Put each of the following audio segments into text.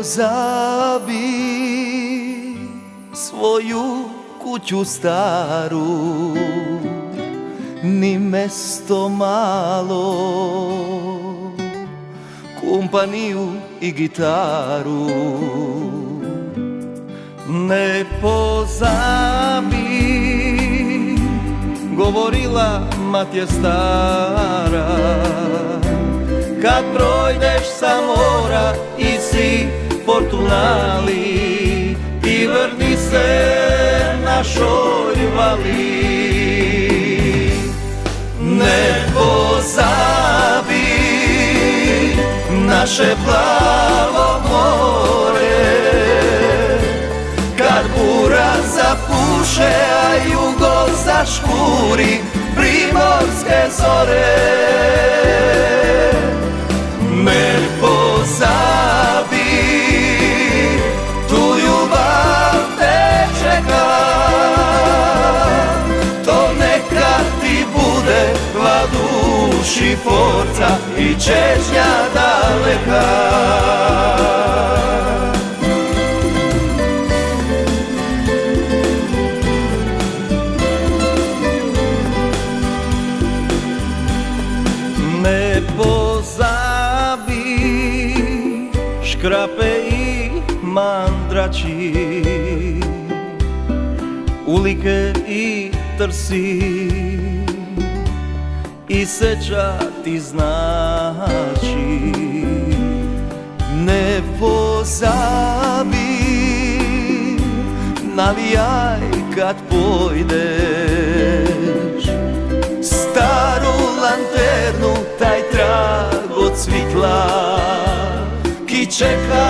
pozabi svoju kuću staru, ni mesto malo, kompaniju i gitaru. Ne pozabi, govorila matje stara, kad projdeš sa mora i si Portunali, ti vrni se našoj vali. Ne pozabi naše plavo more, kad bura zapuše, a jugo zaškuri primorske zore. Ne pozabi, tu ljubav te čeka, to neka ti bude va duši forca i čežnja daleka. Ne pozabi škrape i mandrači, ulike i trsi, i seča ti znači. Ne pozabi, navijaj kad pojdeš, staru lanternu, taj trag od svitla, ki čeka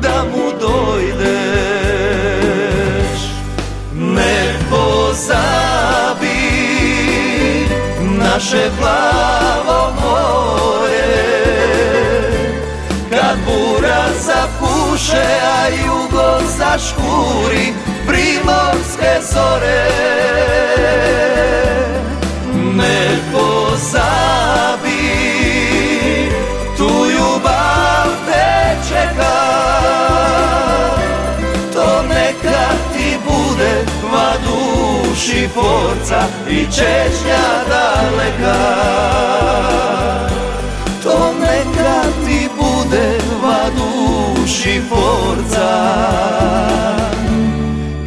da mu dojdeš. Ne pozabi naše plavo more, kad bura zapuše, a jugo zaškuri primorske zore. Ne pozabi, tu ljubav te čeka, to neka ti bude va duši forca i čežnja daleka. To neka ti bude va duši forca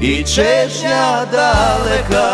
i čežnja daleka.